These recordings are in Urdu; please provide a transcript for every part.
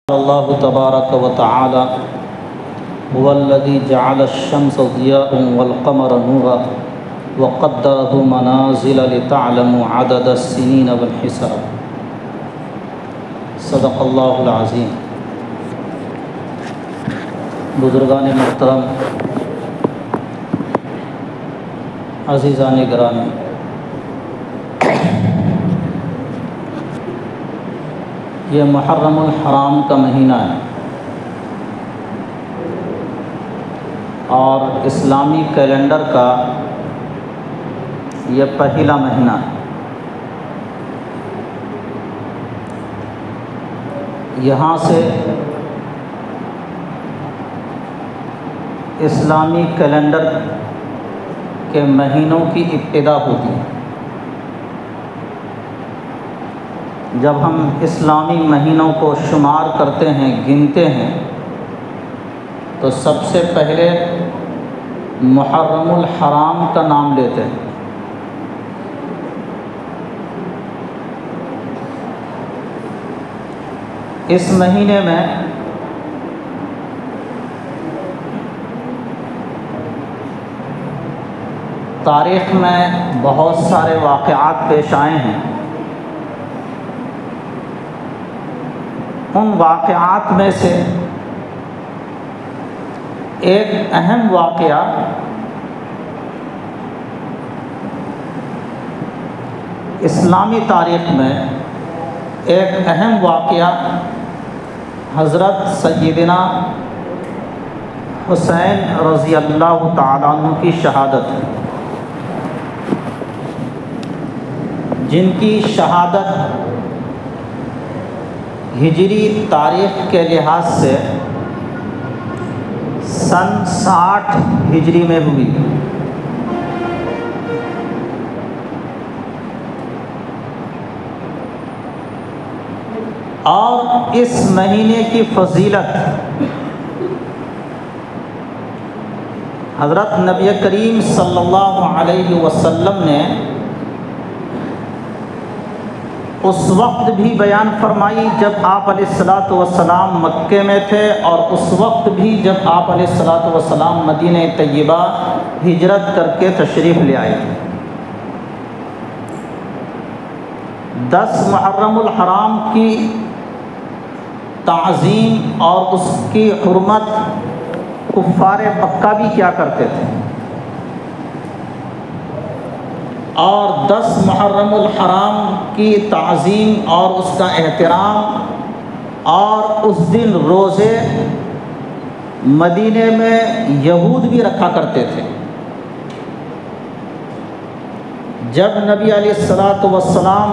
اللہ تبارک و تعالی هو الذی جعل الشمس ضیاء والقمر نورا وقدرہ منازل لتعلموا عدد السنین والحساب۔ صدق اللہ العظیم۔ بزرگان محترم، عزیزان گرامی، یہ محرم الحرام کا مہینہ ہے اور اسلامی کیلنڈر کا یہ پہلا مہینہ ہے۔ یہاں سے اسلامی کیلنڈر کے مہینوں کی ابتدا ہوتی ہے۔ جب ہم اسلامی مہینوں کو شمار کرتے ہیں، گنتے ہیں، تو سب سے پہلے محرم الحرام کا نام لیتے ہیں۔ اس مہینے میں تاریخ میں بہت سارے واقعات پیش آئے ہیں۔ ان واقعات میں سے ایک اہم واقعہ اسلامی تاریخ میں ایک اہم واقعہ حضرت سیدنا حسین رضی اللہ تعالیٰ عنہ کی شہادت ہے، جن کی شہادت ہجری تاریخ کے لحاظ سے سن 60 ہجری میں ہوئی۔ اور اس مہینے کی فضیلت حضرت نبی کریم صلی اللہ علیہ وسلم نے اس وقت بھی بیان فرمائی جب آپ علیہ الصلاۃ والسلام مکے میں تھے، اور اس وقت بھی جب آپ علیہ الصلاۃ والسلام مدینہ طیبہ ہجرت کر کے تشریف لے آئے تھے۔ 10 محرم الحرام کی تعظیم اور اس کی حرمت کفار مکہ بھی کیا کرتے تھے، اور 10 محرم الحرام کی تعظیم اور اس کا احترام اور اس دن روزے مدینے میں یہود بھی رکھا کرتے تھے۔ جب نبی علیہ الصلاۃ والسلام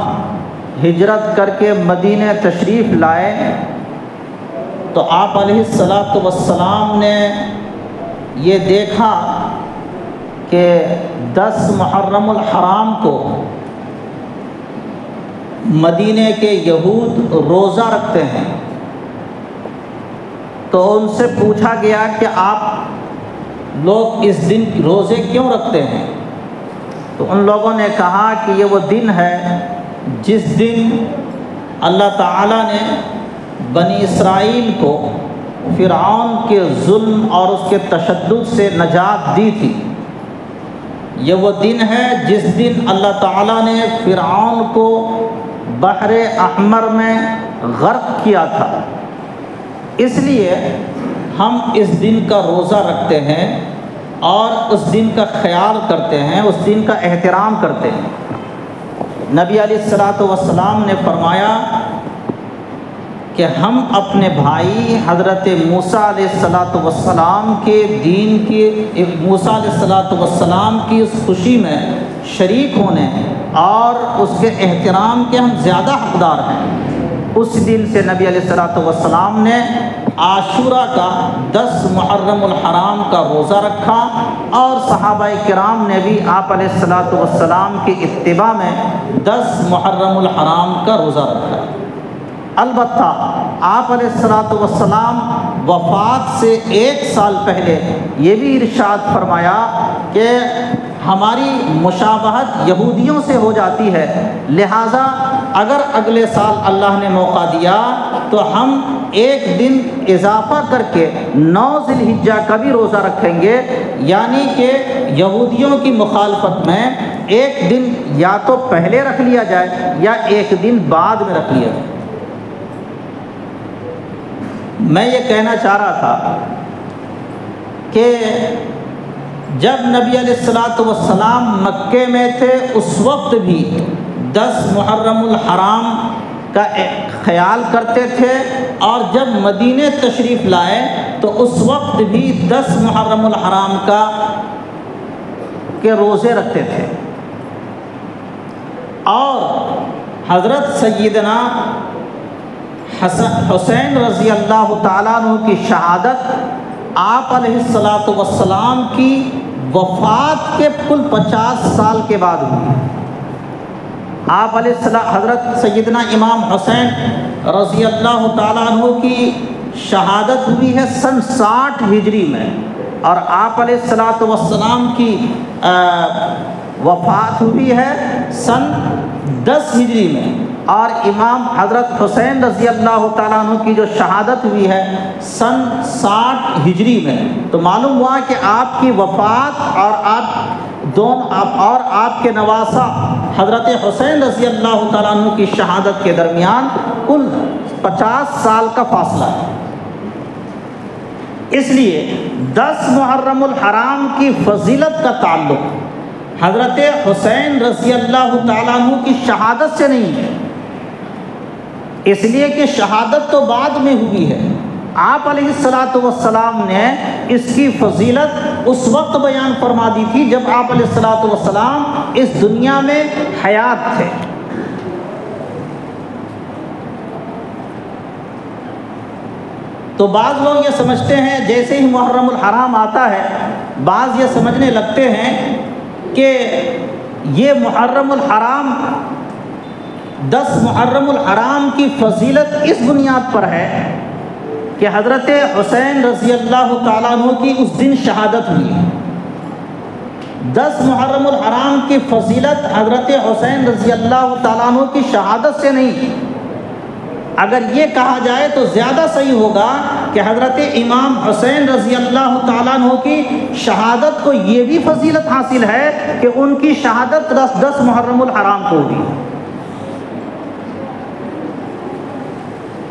ہجرت کر کے مدینے تشریف لائے تو آپ علیہ الصلاۃ والسلام نے یہ دیکھا کہ 10 محرم الحرام کو مدینے کے یہود روزہ رکھتے ہیں، تو ان سے پوچھا گیا کہ آپ لوگ اس دن روزے کیوں رکھتے ہیں؟ تو ان لوگوں نے کہا کہ یہ وہ دن ہے جس دن اللہ تعالیٰ نے بنی اسرائیل کو فرعون کے ظلم اور اس کے تشدد سے نجات دی تھی۔ یہ وہ دن ہے جس دن اللہ تعالیٰ نے فرعون کو بحر احمر میں غرق کیا تھا۔ اس لیے ہم اس دن کا روزہ رکھتے ہیں اور اس دن کا خیال کرتے ہیں، اس دن کا احترام کرتے ہیں۔ نبی علیہ الصلاۃ والسلام نے فرمایا کہ ہم اپنے بھائی حضرت موسیٰ علیہ السلام کے دین کی موسیٰ علیہ السلام کی اس خوشی میں شریک ہونے اور اس کے احترام کے ہم زیادہ حقدار ہیں۔ اس دن سے نبی علیہ السلام نے عاشورہ کا 10 محرم الحرام کا روزہ رکھا، اور صحابہ کرام نے بھی آپ علیہ السلام کی اتباع میں 10 محرم الحرام کا روزہ رکھا۔ البتہ آپ علیہ السلام وفات سے 1 سال پہلے یہ بھی ارشاد فرمایا کہ ہماری مشابہت یہودیوں سے ہو جاتی ہے، لہٰذا اگر اگلے سال اللہ نے موقع دیا تو ہم ایک دن اضافہ کر کے 9 ذی الحجہ کا بھی روزہ رکھیں گے، یعنی کہ یہودیوں کی مخالفت میں ایک دن یا تو پہلے رکھ لیا جائے یا ایک دن بعد میں رکھ لیا جائے۔ میں یہ کہنا چاہ رہا تھا کہ جب نبی علیہ الصلوۃ والسلام مکے میں تھے اس وقت بھی 10 محرم الحرام کا خیال کرتے تھے، اور جب مدینے تشریف لائے تو اس وقت بھی 10 محرم الحرام کے روزے رکھتے تھے۔ اور حضرت سیدنا حسین رضی اللہ تعالیٰ عنہ کی شہادت آپ علیہ الصلوۃ والسلام کی وفات کے کل 50 سال کے بعد ہوئی۔ آپ علیہ السلام حضرت سیدنا امام حسین رضی اللہ تعالیٰ عنہ کی شہادت ہوئی ہے سن 60 ہجری میں، اور آپ علیہ الصلوۃ والسلام کی وفات ہوئی ہے سن 10 ہجری میں، اور امام حضرت حسین رضی اللہ تعالیٰ عنہ کی جو شہادت ہوئی ہے سن 60 ہجری میں۔ تو معلوم ہوا کہ آپ کی وفات اور آپ کے نواسہ حضرت حسین رضی اللہ تعالیٰ عنہ کی شہادت کے درمیان کل 50 سال کا فاصلہ ہے۔ اس لیے 10 محرم الحرام کی فضیلت کا تعلق حضرت حسین رضی اللہ تعالیٰ عنہ کی شہادت سے نہیں ہے، اس لیے کہ شہادت تو بعد میں ہوئی ہے۔ آپ علیہ الصلوۃ والسلام نے اس کی فضیلت اس وقت بیان فرما دی تھی جب آپ علیہ الصلوۃ والسلام اس دنیا میں حیات تھے۔ تو بعض لوگ یہ سمجھتے ہیں جیسے ہی محرم الحرام آتا ہے، بعض یہ سمجھنے لگتے ہیں کہ یہ محرم الحرام 10 محرم الحرام کی فضیلت اس بنیاد پر ہے کہ حضرت حسین رضی اللہ تعالیٰ عنہ کی اس دن شہادت ہوئی۔ 10 محرم الحرام کی فضیلت حضرت حسین رضی اللہ تعالیٰ عنہ کی شہادت سے نہیں۔ اگر یہ کہا جائے تو زیادہ صحیح ہوگا کہ حضرت امام حسین رضی اللہ تعالیٰ عنہ کی شہادت کو یہ بھی فضیلت حاصل ہے کہ ان کی شہادت 10 محرم الحرام کو ہوئی،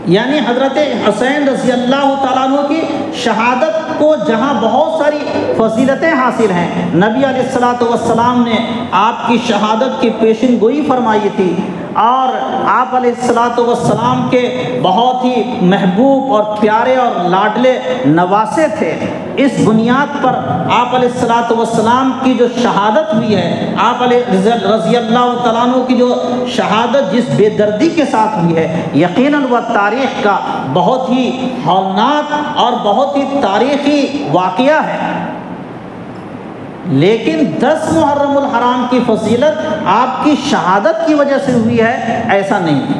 یعنی حضرت حسین رضی اللہ تعالیٰ عنہ کی شہادت کو جہاں بہت ساری فضیلتیں حاصل ہیں، نبی علیہ الصلوۃ والسلام نے آپ کی شہادت کی پیشن گوئی فرمائی تھی، اور آپ علیہ الصلوۃ والسلام کے بہت ہی محبوب اور پیارے اور لاڈلے نواسے تھے۔ اس بنیاد پر آپ علیہ الصلوۃ والسلام کی جو شہادت ہوئی ہے، آپ علیہ رضی اللہ تعالیٰ عنہ کی جو شہادت جس بے دردی کے ساتھ ہوئی ہے، یقیناً وہ تاریخ کا بہت ہی ہولناک اور بہت ہی تاریخی واقعہ ہے۔ لیکن 10 محرم الحرام کی فضیلت آپ کی شہادت کی وجہ سے ہوئی ہے، ایسا نہیں ہے۔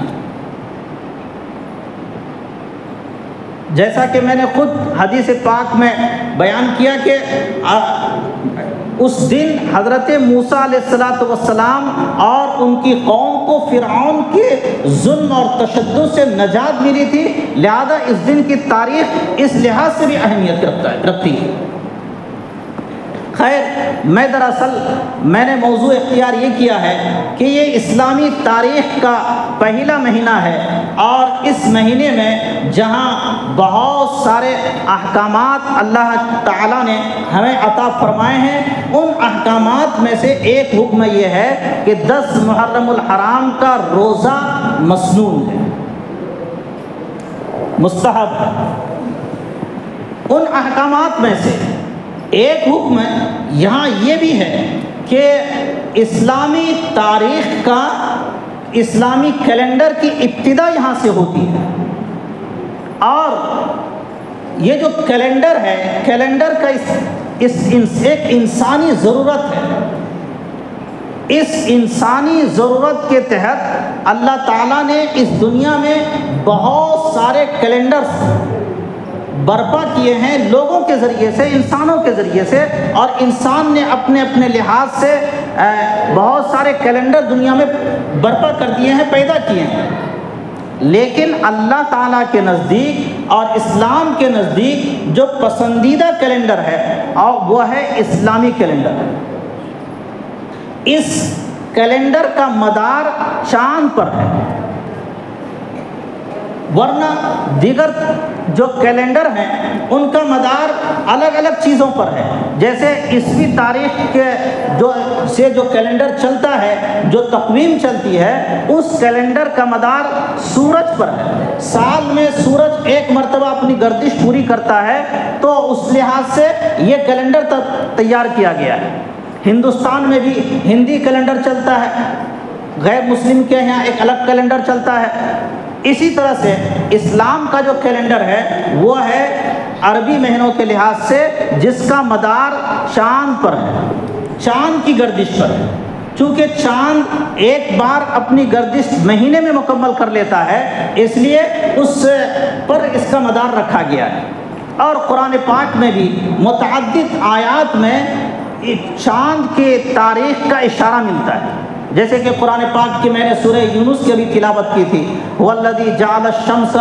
جیسا کہ میں نے خود حدیث پاک میں بیان کیا کہ اس دن حضرت موسیٰ علیہ السلام اور ان کی قوم کو فرعون کے ظلم اور تشدد سے نجات ملی تھی، لہذا اس دن کی تاریخ اس لحاظ سے بھی اہمیت رکھتی ہے۔ خیر، میں نے موضوع اختیار یہ کیا ہے کہ یہ اسلامی تاریخ کا پہلا مہینہ ہے، اور اس مہینے میں جہاں بہت سارے احکامات اللہ تعالیٰ نے ہمیں عطا فرمائے ہیں، ان احکامات میں سے ایک حکم یہ ہے کہ 10 محرم الحرام کا روزہ مسنون ہے، مستحب ہے۔ ان احکامات میں سے ایک حکم یہاں یہ بھی ہے کہ اسلامی تاریخ کا، اسلامی کیلنڈر کی ابتدا یہاں سے ہوتی ہے، اور یہ جو کیلنڈر ہے، کیلنڈر کا ایک انسانی ضرورت ہے۔ اس انسانی ضرورت کے تحت اللہ تعالیٰ نے اس دنیا میں بہت سارے کیلنڈرز برپا کیے ہیں لوگوں کے ذریعے سے، انسانوں کے ذریعے سے، اور انسان نے اپنے اپنے لحاظ سے بہت سارے کیلنڈر دنیا میں برپا کر دیے ہیں، پیدا کیے ہیں۔ لیکن اللہ تعالیٰ کے نزدیک اور اسلام کے نزدیک جو پسندیدہ کیلنڈر ہے اور وہ ہے اسلامی کیلنڈر۔ اس کیلنڈر کا مدار چاند پر ہے، ورنہ دیگر جو کیلنڈر ہیں ان کا مدار الگ الگ چیزوں پر ہے۔ جیسے عیسوی تاریخ کے جو کیلنڈر چلتا ہے، جو تقویم چلتی ہے، اس کیلنڈر کا مدار سورج پر ہے۔ سال میں سورج ایک مرتبہ اپنی گردش پوری کرتا ہے، تو اس لحاظ سے یہ کیلنڈر تیار کیا گیا ہے۔ ہندوستان میں بھی ہندی کیلنڈر چلتا ہے، غیر مسلم کے یہاں ایک الگ کیلنڈر چلتا ہے۔ اسی طرح سے اسلام کا جو کیلنڈر ہے وہ ہے عربی مہینوں کے لحاظ سے، جس کا مدار چاند پر ہے، چاند کی گردش پر ہے۔ چونکہ چاند ایک بار اپنی گردش مہینے میں مکمل کر لیتا ہے، اس لیے اس پر اس کا مدار رکھا گیا ہے۔ اور قرآن پاک میں بھی متعدد آیات میں چاند کے تاریخ کا اشارہ ملتا ہے، جیسے کہ قرآن پاک کی میں نے سورہ یونس کی بھی تلاوت کی تھی، وَالَّذِي جَعَلَ الشَّمْسَ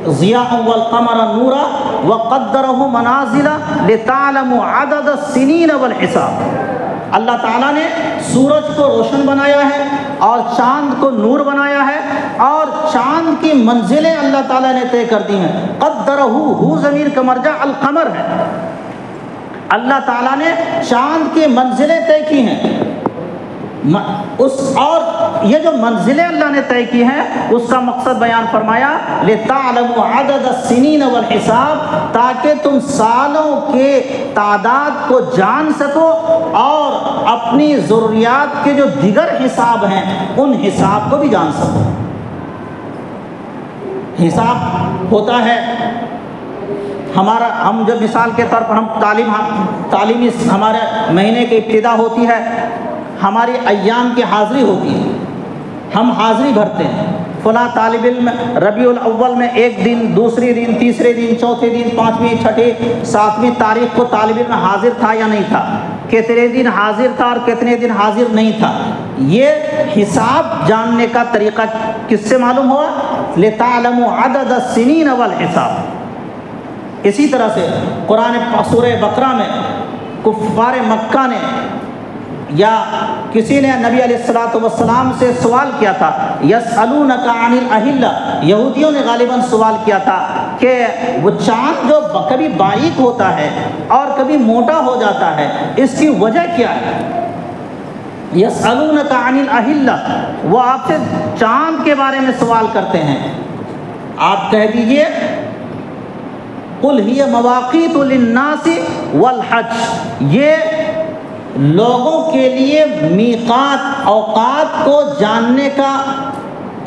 ضِيَاءً وَالْقَمَرَ نُورًا وَقَدَّرَهُ مَنَازِلَ لِتَعْلَمُوا عَدَدَ السِّنِينَ وَالْحِسَابَ۔ اللہ تعالیٰ نے سورج کو روشن بنایا ہے اور چاند کو نور بنایا ہے، اور چاند کی منزلیں اللہ تعالیٰ نے طے کر دی ہیں۔ قَدَّرَهُ ضمیر کا مرجع القمر ہے۔ اللہ تعالیٰ نے چاند کی منزلیں طے کی ہیں، اور یہ جو منزلیں اللہ نے طے کی ہیں اس کا مقصد بیان فرمایا، لِتَعْلَمُوا عَدَدَ السِّنِينَ وَالْحِسَابَ، تاکہ تم سالوں کے تعداد کو جان سکو اور اپنی ضروریات کے جو دیگر حساب ہیں ان حساب کو بھی جان سکو۔ حساب ہوتا ہے ہم جب مثال کے طور پر ہم تعلیمی ہمارے مہینے کی ابتدا ہوتی ہے، ہماری ایام کی حاضری ہوتی ہے، ہم حاضری بھرتے ہیں۔ فلاں طالب علم ربیع الاول میں ایک دن، دوسری دن، تیسرے دن، چوتھے دن، پانچویں، چھٹی، ساتویں تاریخ کو طالب علم حاضر تھا یا نہیں تھا، کتنے دن حاضر تھا اور کتنے دن حاضر نہیں تھا۔ یہ حساب جاننے کا طریقہ کس سے معلوم ہوا؟ لِتَعْلَمُوا عَدَدَ السِّنِينَ وَالْحِسَابَ۔ اسی طرح سے قرآن سورہ بقرہ میں کفار مکہ نے یا کسی نے نبی علیہ الصلوۃ والسلام سے سوال کیا تھا، یسألونک عن الاہلہ، یہودیوں نے غالباً سوال کیا تھا کہ وہ چاند جو کبھی باریک ہوتا ہے اور کبھی موٹا ہو جاتا ہے، اس کی وجہ کیا ہے؟ یسألونک عن الاہلہ، وہ آپ سے چاند کے بارے میں سوال کرتے ہیں، آپ کہہ دیجئے قل ہی مواقیت للناس والحج، یہ لوگوں کے لیے میقات، اوقات کو جاننے کا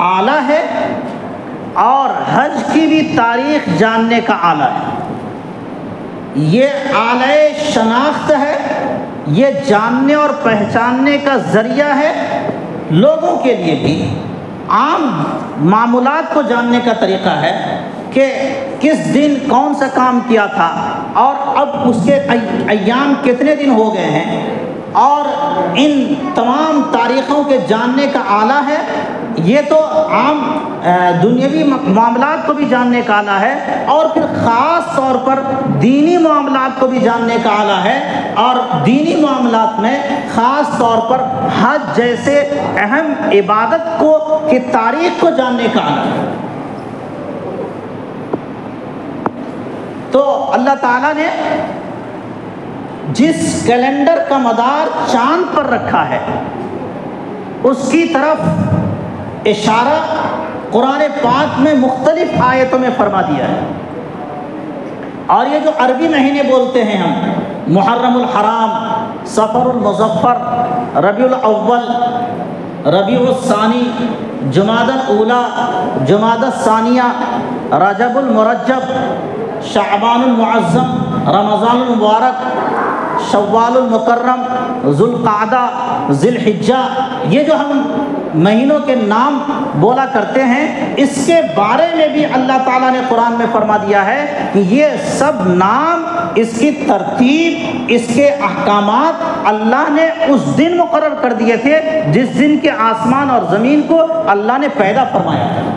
آلہ ہے اور حج کی بھی تاریخ جاننے کا آلہ ہے۔ یہ آلہ شناخت ہے، یہ جاننے اور پہچاننے کا ذریعہ ہے لوگوں کے لیے بھی۔ عام معمولات کو جاننے کا طریقہ ہے کہ کس دن کون سا کام کیا تھا اور اب اس کے ایام کتنے دن ہو گئے ہیں، اور ان تمام تاریخوں کے جاننے کا آلہ ہے۔ یہ تو عام دنیاوی معاملات کو بھی جاننے کا آلہ ہے، اور پھر خاص طور پر دینی معاملات کو بھی جاننے کا آلہ ہے، اور دینی معاملات میں خاص طور پر حج جیسے اہم عبادت کو کی تاریخ کو جاننے کا آلہ ہے۔ تو اللہ تعالیٰ نے جس کیلنڈر کا مدار چاند پر رکھا ہے اس کی طرف اشارہ قرآن پاک میں مختلف آیتوں میں فرما دیا ہے۔ اور یہ جو عربی مہینے بولتے ہیں ہم، محرم الحرام، صفر المظفر، ربیع الاول، ربیع الثانی، جمادی الاولیٰ، جمادی الثانیہ، رجب المرجب، شعبان المعظم، رمضان المبارک، شوال المکرم، ذوالقعدہ، ذی الحجہ، یہ جو ہم مہینوں کے نام بولا کرتے ہیں، اس کے بارے میں بھی اللہ تعالیٰ نے قرآن میں فرما دیا ہے کہ یہ سب نام، اس کی ترتیب، اس کے احکامات اللہ نے اس دن مقرر کر دیے تھے جس دن کے آسمان اور زمین کو اللہ نے پیدا فرمایا ہے۔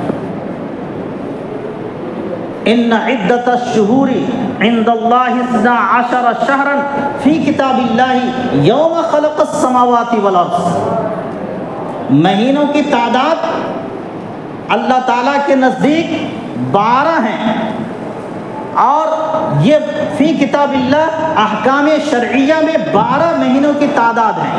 ان عدت الشہور عند اللہ 12 شہرا فی کتاب اللہ یوم خلق السماوات والارض، مہینوں کی تعداد اللہ تعالیٰ کے نزدیک 12 ہیں، اور یہ فی کتاب اللہ احکام شرعیہ میں 12 مہینوں کی تعداد ہے،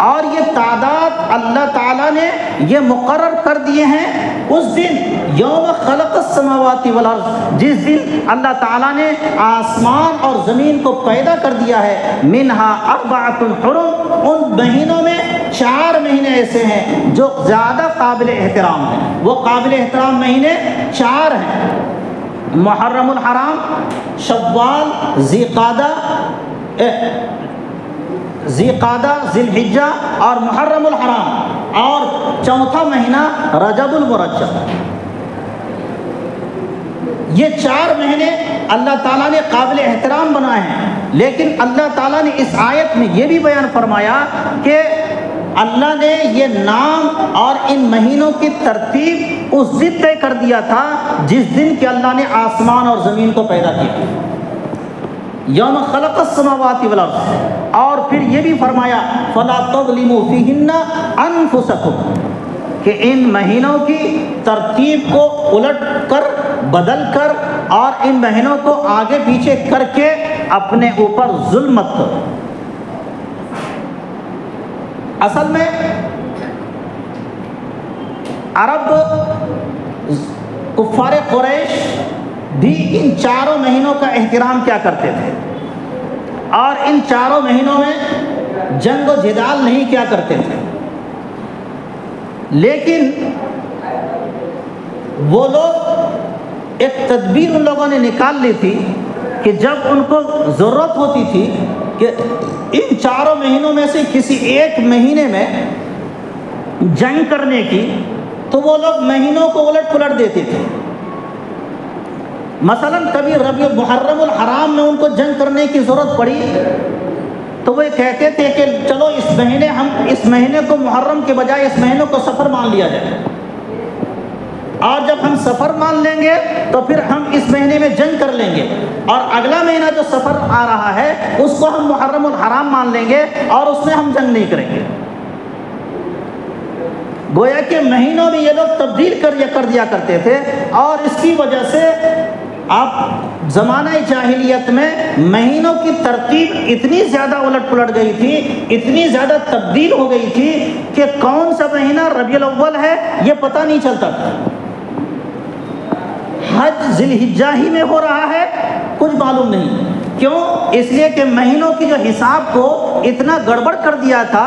اور یہ تعداد اللہ تعالیٰ نے یہ مقرر کر دیے ہیں اس دن یوم خلق السماوات والارض، جس دن اللہ تعالیٰ نے آسمان اور زمین کو پیدا کر دیا ہے۔ منہا اربعۃ حرم، ان مہینوں میں 4 مہینے ایسے ہیں جو زیادہ قابل احترام ہیں، وہ قابل احترام مہینے 4 ہیں: محرم الحرام، شوال، ذی قعدہ، ذی الحجہ اور محرم الحرام، اور چوتھا مہینہ رجب المرجب۔ یہ 4 مہینے اللہ تعالیٰ نے قابل احترام بنائے ہیں، لیکن اللہ تعالیٰ نے اس آیت میں یہ بھی بیان فرمایا کہ اللہ نے یہ نام اور ان مہینوں کی ترتیب اس دن طے کر دیا تھا جس دن کہ اللہ نے آسمان اور زمین کو پیدا کیا، یوم خلق السماوات والارض۔ اور پھر یہ بھی فرمایا فلا تظلموا فیہن انفسکم، کہ ان مہینوں کی ترتیب کو الٹ کر، بدل کر، اور ان مہینوں کو آگے پیچھے کر کے اپنے اوپر ظلم مت کرو۔ اصل میں عرب کفار قریش بھی ان 4 مہینوں کا احترام کیا کرتے تھے، اور ان 4 مہینوں میں جنگ و جدال نہیں کیا کرتے تھے، لیکن وہ لوگ ایک تدبیر ان لوگوں نے نکال لی تھی کہ جب ان کو ضرورت ہوتی تھی کہ ان 4 مہینوں میں سے کسی ایک مہینے میں جنگ کرنے کی، تو وہ لوگ مہینوں کو الٹ پلٹ دیتے تھے۔ مثلا کبھی محرم الحرام میں ان کو جنگ کرنے کی ضرورت پڑی تو وہ کہتے تھے کہ چلو اس مہینے کو محرم کے بجائے اس مہینے کو صفر مان لیا جائے، اور جب ہم صفر مان لیں گے تو پھر ہم اس مہینے میں جنگ کر لیں گے، اور اگلا مہینہ جو صفر آ رہا ہے اس کو ہم محرم الحرام مان لیں گے اور اس میں ہم جنگ نہیں کریں گے۔ گویا کہ مہینوں میں یہ لوگ تبدیل کر دیا کرتے تھے، اور اس کی وجہ سے آپ زمانہ جاہلیت میں مہینوں کی ترتیب اتنی زیادہ الٹ پلٹ گئی تھی، اتنی زیادہ تبدیل ہو گئی تھی کہ کون سا مہینہ ربیع الاول ہے یہ پتہ نہیں چلتا تھا۔ حج ذی الحجہ ہی میں ہو رہا ہے کچھ معلوم نہیں، کیوں؟ اس لیے کہ مہینوں کی جو حساب کو اتنا گڑبڑ کر دیا تھا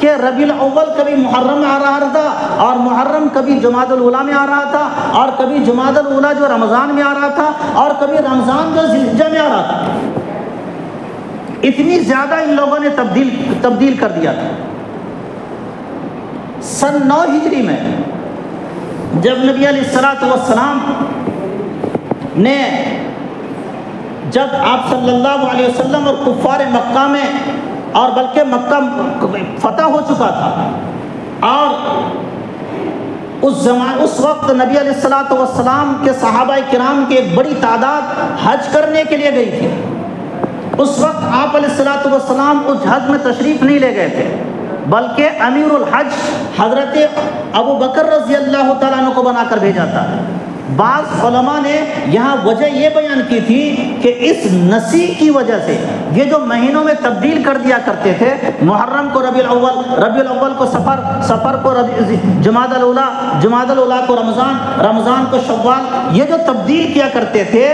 کہ ربیع الاول کبھی محرم میں آ رہا تھا، اور محرم کبھی جمادی الاولیٰ میں آ رہا تھا، اور کبھی جمادی الاولیٰ جو رمضان میں آ رہا تھا، اور کبھی رمضان جو ذی الحجہ میں آ رہا تھا۔ اتنی زیادہ ان لوگوں نے تبدیل کر دیا تھا۔ سن 9 ہجری میں جب نبی علیہ الصلوۃ والسلام نے جب آپ صلی اللہ علیہ وسلم اور کفار مکہ میں، اور بلکہ مکہ فتح ہو چکا تھا، اور اس وقت نبی علیہ الصلوۃ والسلام کے صحابہ کرام کی ایک بڑی تعداد حج کرنے کے لیے گئی تھی۔ اس وقت آپ علیہ الصلوۃ والسلام اس حج میں تشریف نہیں لے گئے تھے، بلکہ امیر الحج حضرت ابو بکر رضی اللہ تعالیٰ عنہ کو بنا کر بھیجا تھا۔ بعض علماء نے یہاں وجہ یہ بیان کی تھی کہ اس نسی کی وجہ سے یہ جو مہینوں میں تبدیل کر دیا کرتے تھے، محرم کو ربیع الاول کو سفر کو جمادی الاولیٰ کو رمضان کو شوال، یہ جو تبدیل کیا کرتے تھے،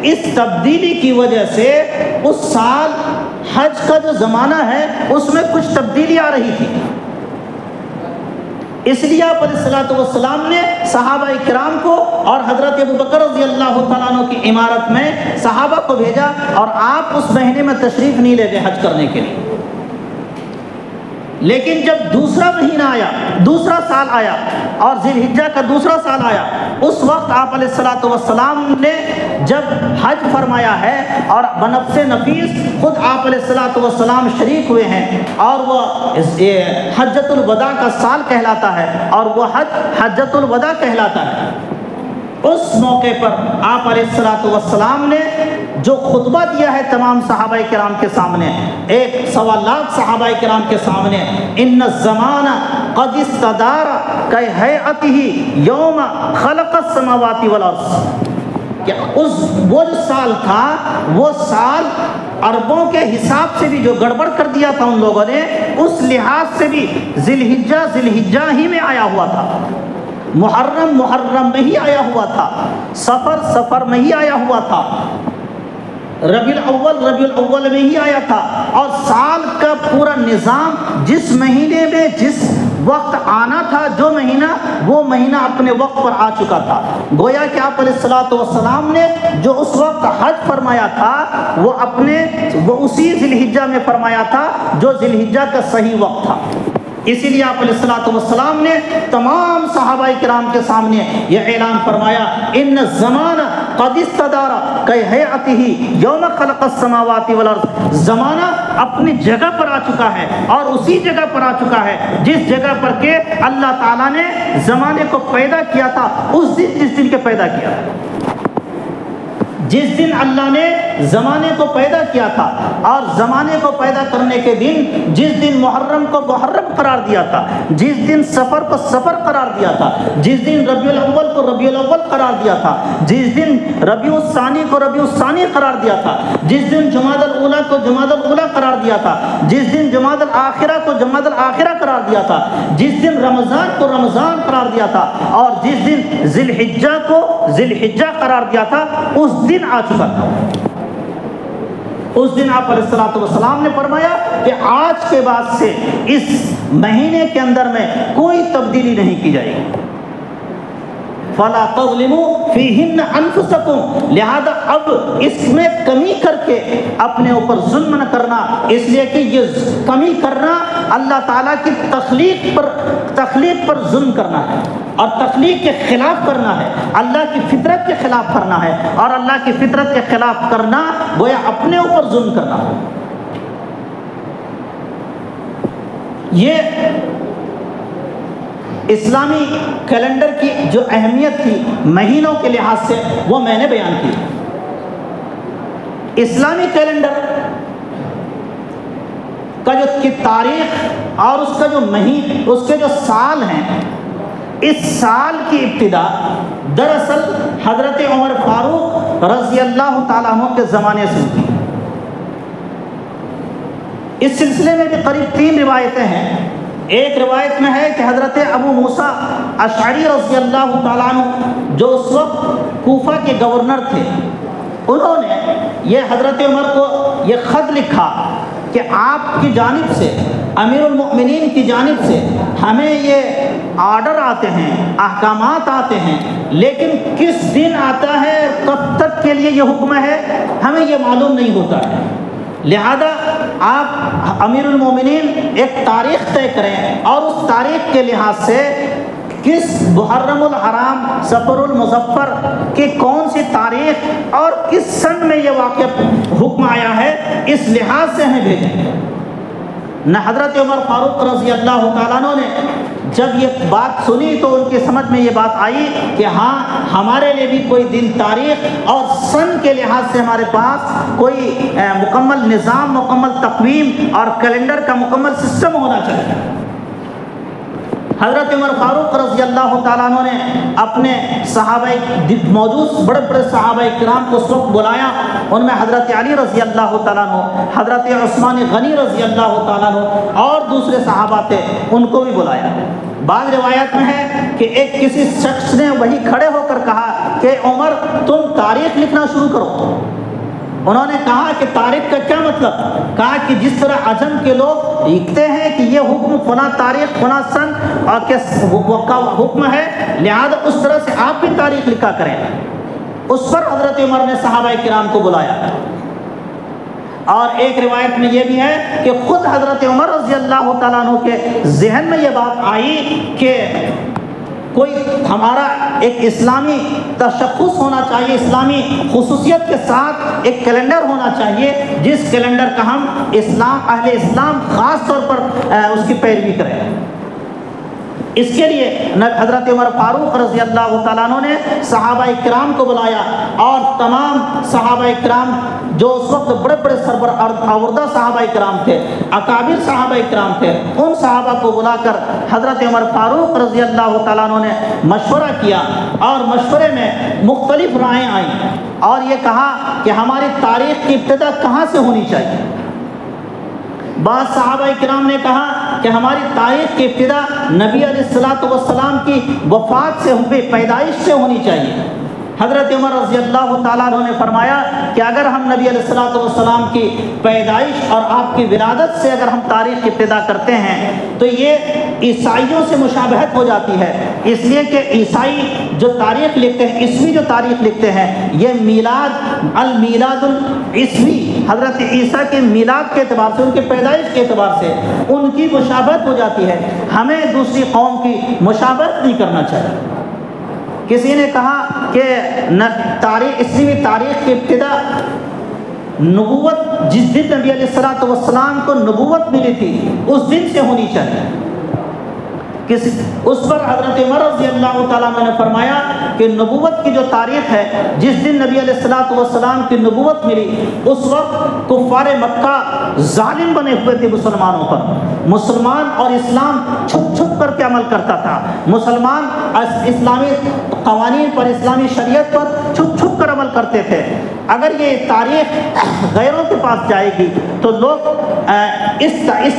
اس تبدیلی کی وجہ سے اس سال حج کا جو زمانہ ہے اس میں کچھ تبدیلی آ رہی تھی۔ اس لیے آپ علیہ الصلوۃ والسلام نے صحابہ کرام کو اور حضرت ابو بکر رضی اللہ تعالیٰ عنہ کی عمارت میں صحابہ کو بھیجا، اور آپ اس مہینے میں تشریف نہیں لے گئے حج کرنے کے لیے۔ لیکن جب دوسرا مہینہ آیا، دوسرا سال آیا، اور ذی الحجہ کا دوسرا سال آیا، اس وقت آپ علیہ الصلوۃ والسلام نے جب حج فرمایا ہے، اور بنفس نفیس خود آپ علیہ الصلوۃ والسلام شریک ہوئے ہیں، اور وہ حجۃ الوداع کا سال کہلاتا ہے، اور وہ حج حجۃ الوداع کہلاتا ہے۔ اس موقع پر آپ علیہ الصلوۃ والسلام نے جو خطبہ دیا ہے تمام صحابہ کرام کے سامنے، 1.25 لاکھ صحابہ کرام کے سامنے، ان الزمان قد استدار کہیئتہ یوم خلق السماوات والارض، کہ وہ جو سال تھا، وہ سال عربوں کے حساب سے بھی جو گڑبڑ کر دیا تھا ان لوگوں نے، اس لحاظ سے بھی ذی الحجہ ہی میں آیا ہوا تھا، محرم میں ہی آیا ہوا تھا، سفر میں ہی آیا ہوا تھا، ربیع الاول میں ہی آیا تھا، اور سال کا پورا نظام جس مہینے میں جس وقت آنا تھا، جو مہینہ، وہ مہینہ اپنے وقت پر آ چکا تھا۔ گویا کہ آپ علیہ الصلوۃ والسلام نے جو اس وقت حج فرمایا تھا، وہ اسی ذی الحجہ میں فرمایا تھا جو ذی الحجہ کا صحیح وقت تھا۔ اسی لیے آپ علیہ الصلوۃ والسلام نے تمام صحابہ کرام کے سامنے یہ اعلان فرمایا، ان الزمان قد استدار کہیئتہ یوم خلق السماوات والارض، زمانہ اپنی جگہ پر آ چکا ہے، اور اسی جگہ پر آ چکا ہے جس جگہ پر کہ اللہ تعالیٰ نے زمانے کو پیدا کیا تھا، جس دن کے پیدا کیا، جس دن اللہ نے زمانے کو پیدا کیا تھا، اور زمانے کو پیدا کرنے کے دن جس دن محرم کو محرم قرار دیا تھا، جس دن سفر کو سفر قرار دیا تھا، جس دن ربیع الاول کو ربیع الاول قرار دیا تھا، جس دن ربیع الثانی کو ربیع الثانی قرار دیا تھا، جس دن جمادی الاولیٰ کو جمادی الاولیٰ قرار دیا تھا، جس دن جمادی الاخرہ کو جمادی الاخرہ قرار دیا تھا، جس دن رمضان کو رمضان قرار دیا تھا، اور جس دن ذی الحجہ کو ذی الحجہ قرار دیا تھا، اس دن آ چکا تھا۔ اس دن آپ علیہ الصلوۃ والسلام نے فرمایا کہ آج کے بعد سے اس مہینے کے اندر میں کوئی تبدیلی نہیں کی جائے گی، فَلَا تَظْلِمُوا فِيهِنَّ أَنفُسَكُمْ، لہذا اب اس میں کمی کر کے اپنے اوپر ظلم نہ کرنا، اس لیے کہ یہ کمی کرنا اللہ تعالیٰ کی تخلیق پر ظلم کرنا ہے، اور تخلیق کے خلاف کرنا ہے، اللہ کی فطرت کے خلاف کرنا ہے، اور اللہ کی فطرت کے خلاف کرنا گویا اپنے اوپر ظلم کرنا ہے۔ یہ اسلامی کیلنڈر کی جو اہمیت تھی مہینوں کے لحاظ سے، وہ میں نے بیان کی۔ اسلامی کیلنڈر کا جو تاریخ اور اس کا جو اس کے جو سال ہیں، اس سال کی ابتدا دراصل حضرت عمر فاروق رضی اللہ تعالیٰ عنہ کے زمانے سے ہوئی۔ اس سلسلے میں بھی قریب 3 روایتیں ہیں۔ ایک روایت میں ہے کہ حضرت ابو موسیٰ اشعری رضی اللہ تعالیٰ عنہ، جو اس وقت کوفہ کے گورنر تھے، انہوں نے یہ حضرت عمر کو یہ خط لکھا کہ آپ کی جانب سے، امیر المؤمنین کی جانب سے ہمیں یہ آرڈر آتے ہیں، احکامات آتے ہیں، لیکن کس دن آتا ہے، کب تک کے لیے یہ حکم ہے، ہمیں یہ معلوم نہیں ہوتا ہے۔ لہذا آپ امیر المومنین ایک تاریخ طے کریں، اور اس تاریخ کے لحاظ سے کس محرم الحرام صفر المظفر کی کون سی تاریخ اور کس سن میں یہ واقعہ حکم آیا ہے، اس لحاظ سے ہمیں بھیجیں۔ نہ حضرت عمر فاروق رضی اللہ تعالیٰ عنہ نے جب یہ بات سنی تو ان کی سمجھ میں یہ بات آئی کہ ہاں، ہمارے لیے بھی کوئی دن، تاریخ اور سن کے لحاظ سے ہمارے پاس کوئی مکمل نظام، مکمل تقویم اور کیلنڈر کا مکمل سسٹم ہونا چاہیے۔ حضرت عمر فاروق رضی اللہ تعالیٰ عنہ نے اپنے صحابہ، موجود بڑے بڑے صحابہ کرام کو اس وقت بلایا، ان میں حضرت علی رضی اللہ تعالیٰ عنہ، حضرت عثمان غنی رضی اللہ تعالیٰ عنہ اور دوسرے صحابہ تھے، ان کو بھی بلایا۔ بعض روایت میں ہے کہ ایک کسی شخص نے وہی کھڑے ہو کر کہا کہ عمر تم تاریخ لکھنا شروع کرو۔ انہوں نے کہا کہ تاریخ کا کیا مطلب؟ کہا کہ جس طرح عجم کے لوگ لکھتے ہیں کہ یہ حکم فلاں تاریخ فلاں سن اور کا حکم ہے، لہذا اس طرح سے آپ بھی تاریخ لکھا کریں۔ اس پر حضرت عمر نے صحابہ کرام کو بلایا، اور ایک روایت میں یہ بھی ہے کہ خود حضرت عمر رضی اللہ تعالیٰ عنہ کے ذہن میں یہ بات آئی کہ کوئی ہمارا ایک اسلامی تشخص ہونا چاہیے، اسلامی خصوصیت کے ساتھ ایک کیلنڈر ہونا چاہیے، جس کیلنڈر کا ہم اہل اسلام خاص طور پر اس کی پیروی کریں۔ اس کے لیے حضرت عمر فاروق رضی اللہ تعالیٰ عنہ نے صحابہ کرام کو بلایا اور تمام صحابہ کرام جو اس وقت بڑے بڑے سربراہ صحابہ کرام تھے، اکابر صحابہ کرام تھے، ان صحابہ کو بلا کر حضرت عمر فاروق رضی اللہ تعالیٰ عنہ نے مشورہ کیا، اور مشورے میں مختلف رائیں آئیں، اور یہ کہا کہ ہماری تاریخ کی ابتدا کہاں سے ہونی چاہیے۔ بعض صحابہ کرام نے کہا کہ ہماری تاریخ کی ابتدا نبی علیہ السلام کی وفات سے، پیدائش سے ہونی چاہیے۔ حضرت عمر رضی اللہ تعالیٰ عنہ نے فرمایا کہ اگر ہم نبی علیہ السلام کی پیدائش اور آپ کی ولادت سے اگر ہم تاریخ کی ابتدا کرتے ہیں تو یہ عیسائیوں سے مشابہت ہو جاتی ہے، اس لیے کہ عیسائی جو تاریخ لکھتے ہیں، عیسوی جو تاریخ لکھتے ہیں، یہ المیلاد العیسوی، حضرت عیسیٰ کے میلاد کے اعتبار سے، ان کی پیدائش کے اعتبار سے ان کی مشابہت ہو جاتی ہے، ہمیں دوسری قوم کی مشابہت نہیں کرنا چاہیے۔ کسی نے کہا کہ اسلامی تاریخ کی ابتدا نبوت، جس دن نبی علیہ السلام کو نبوت ملی تھی اس دن سے ہونی چاہیے۔ اس پر حضرت عمر رضی اللہ تعالیٰ عنہ نے فرمایا کہ نبوت کی جو تاریخ ہے، جس دن نبی علیہ السلام کی نبوت ملی، اس وقت کفار مکہ ظالم بنے ہوئے تھے مسلمانوں پر، مسلمان اور اسلام چھپ چھپ کر کے عمل کرتا تھا، مسلمان اسلامی قوانین پر، اسلامی شریعت پر چھپ چھپ کر عمل کرتے تھے۔ اگر یہ تاریخ غیروں کے پاس جائے گی تو لوگ اس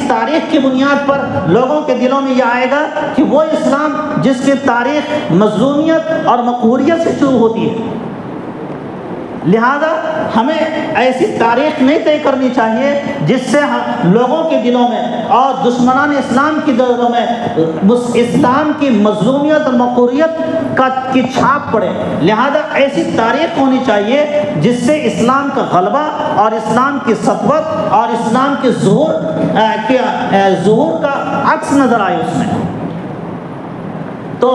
تاریخ کی بنیاد پر لوگوں کے دلوں میں یہ آئے گا کہ وہ اسلام جس کی تاریخ مظلومیت اور مقہوریت سے شروع ہوتی ہے، لہذا ہمیں ایسی تاریخ نہیں طے کرنی چاہیے جس سے لوگوں کے دلوں میں اور دشمنان اسلام کی دلوں میں اسلام کی مظلومیت اور مقہوریت کی چھاپ پڑے۔ لہذا ایسی تاریخ ہونی چاہیے جس سے اسلام کا غلبہ اور اسلام کی سطوت اور اسلام کے ظہور کا عکس نظر آئے اس میں۔ تو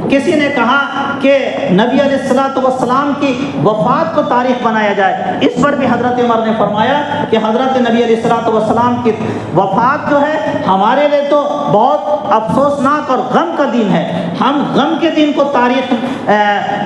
کسی نے کہا کہ نبی علیہ السلام کی وفات کو تاریخ بنایا جائے، اس پر بھی حضرت عمر نے فرمایا کہ حضرت نبی علیہ السلام کی وفات جو ہے ہمارے لیے تو بہت افسوسناک اور غم کا دن ہے، ہم غم کے دن کو تاریخ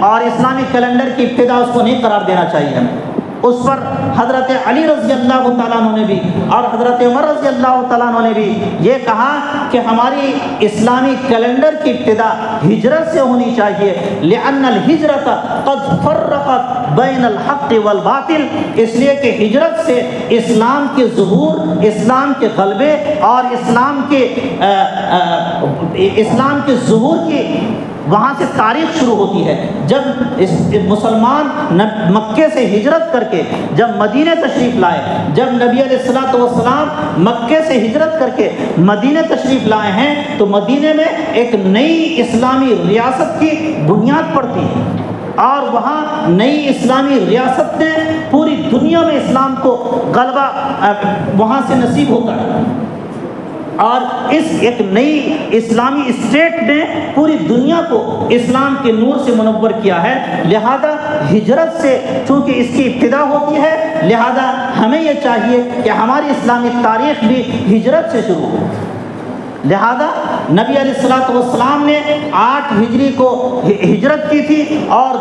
اور اسلامی کیلنڈر کی ابتدا اس کو نہیں قرار دینا چاہیے ہمیں۔ اس پر حضرت علی رضی اللہ تعالیٰ عنہ نے بھی اور حضرت عمر رضی اللہ تعالیٰ عنہ نے بھی یہ کہا کہ ہماری اسلامی کیلنڈر کی ابتدا ہجرت سے ہونی چاہیے، لأن الہجرت قد فرقت بین الحق والباطل، اس لیے کہ ہجرت سے اسلام کے ظہور، اسلام کے غلبے اور اسلام کے ظہور کی وہاں سے تاریخ شروع ہوتی ہے۔ جب مسلمان مکے سے ہجرت کر کے جب مدینہ تشریف لائے، جب نبی علیہ السلام مکے سے ہجرت کر کے مدینہ تشریف لائے ہیں تو مدینہ میں ایک نئی اسلامی ریاست کی بنیاد پڑتی ہے، اور وہاں نئی اسلامی ریاست نے پوری دنیا میں اسلام کو غلبہ وہاں سے نصیب ہوتا ہے، اور اس ایک نئی اسلامی اسٹیٹ نے پوری دنیا کو اسلام کے نور سے منور کیا ہے۔ لہذا ہجرت سے چونکہ اس کی ابتدا ہوتی ہے، لہذا ہمیں یہ چاہیے کہ ہماری اسلامی تاریخ بھی ہجرت سے شروع ہو۔ لہذا نبی علیہ السلام نے 8 ہجری کو ہجرت کی تھی، اور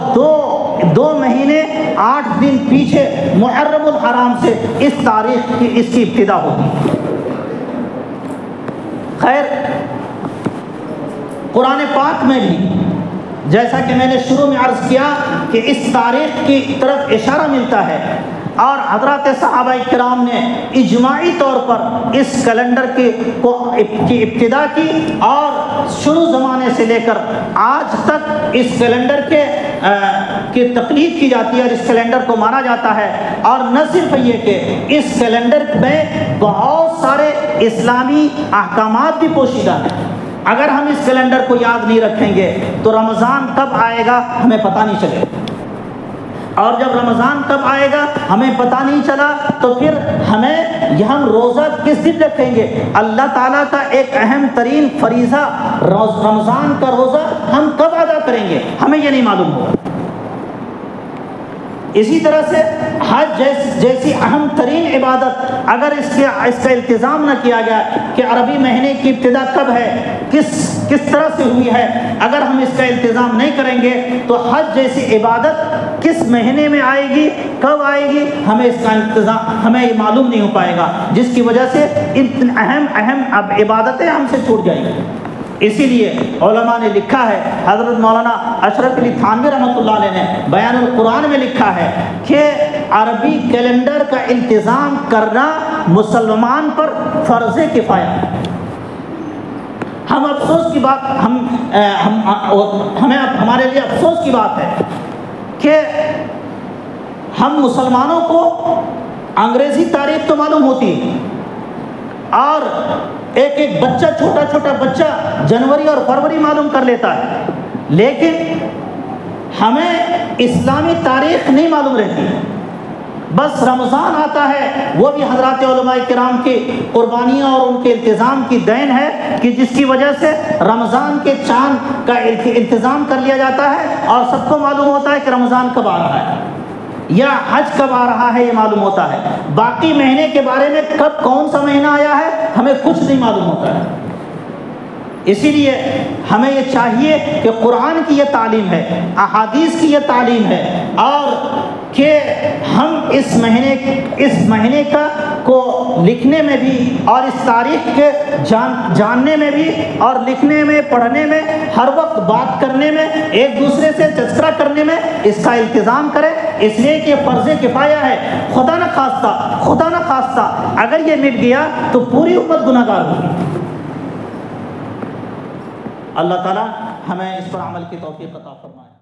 دو مہینے 8 دن پیچھے محرم الحرام سے اس تاریخ کی اس کی ابتدا ہوتی۔ خیر، قرآن پاک میں بھی جیسا کہ میں نے شروع میں عرض کیا کہ اس تاریخ کی طرف اشارہ ملتا ہے، اور حضرات صحابہ کرام نے اجماعی طور پر اس کیلنڈر کی ابتدا کی، اور شروع زمانے سے لے کر آج تک اس کیلنڈر کی تقلید کی جاتی ہے اور اس کیلنڈر کو مانا جاتا ہے۔ اور نہ صرف یہ کہ اس کیلنڈر میں بہت سارے اسلامی احکامات بھی پوشیدہ ہیں۔ اگر ہم اس کیلنڈر کو یاد نہیں رکھیں گے تو رمضان کب آئے گا ہمیں پتہ نہیں چلے گا، اور جب رمضان کب آئے گا ہمیں پتہ نہیں چلا تو پھر ہم روزہ کس دن رکھیں گے؟ اللہ تعالیٰ کا ایک اہم ترین فریضہ رمضان کا روزہ ہم کب ادا کریں گے ہمیں یہ نہیں معلوم ہوگا۔ اسی طرح سے حج جیسی اہم ترین عبادت اگر اس کا التزام نہ کیا گیا کہ عربی مہینے کی ابتدا کب ہے، کس طرح سے ہوئی ہے، اگر ہم اس کا التزام نہیں کریں گے تو حج جیسی عبادت کس مہینے میں آئے گی، کب آئے گی، ہمیں اس کا التزام ہمیں یہ معلوم نہیں ہو پائے گا، جس کی وجہ سے اہم عبادتیں ہم سے چھوٹ جائیں گی۔ اسی لیے علماء نے لکھا ہے، حضرت مولانا اشرف علی تھانوی رحمۃ اللہ علیہ نے بیان القرآن میں لکھا ہے کہ عربی کیلنڈر کا التزام کرنا مسلمان پر فرض کفایہ ہے۔ ہم افسوس کی بات ہمارے لیے افسوس کی بات ہے کہ ہم مسلمانوں کو انگریزی تاریخ تو معلوم ہوتی ہے، اور ایک بچہ چھوٹا بچہ جنوری اور فروری معلوم کر لیتا ہے، لیکن ہمیں اسلامی تاریخ نہیں معلوم رہتی۔ بس رمضان آتا ہے، وہ بھی حضرات علماء کرام کی قربانیاں اور ان کے التزام کی دین ہے کہ جس کی وجہ سے رمضان کے چاند کا التزام کر لیا جاتا ہے اور سب کو معلوم ہوتا ہے کہ رمضان کب آ رہا ہے یا حج کب آ رہا ہے، یہ معلوم ہوتا ہے۔ باقی مہینے کے بارے میں کب کون سا مہینہ آیا ہے ہمیں کچھ نہیں معلوم ہوتا ہے۔ اسی لیے ہمیں یہ چاہیے کہ قرآن کی یہ تعلیم ہے، احادیث کی یہ تعلیم ہے، اور کہ ہم اس مہینے کو لکھنے میں بھی اور اس تاریخ کے جاننے میں بھی اور لکھنے میں، پڑھنے میں، ہر وقت بات کرنے میں، ایک دوسرے سے تذکرہ کرنے میں اس کا التزام کریں، اس لیے کہ فرض کفایہ ہے۔ خدا نہ خواستہ اگر یہ مٹ گیا تو پوری امت گناہ گار ہوگی۔ اللہ تعالیٰ ہمیں اس پر عمل کی توفیق عطا فرمائے۔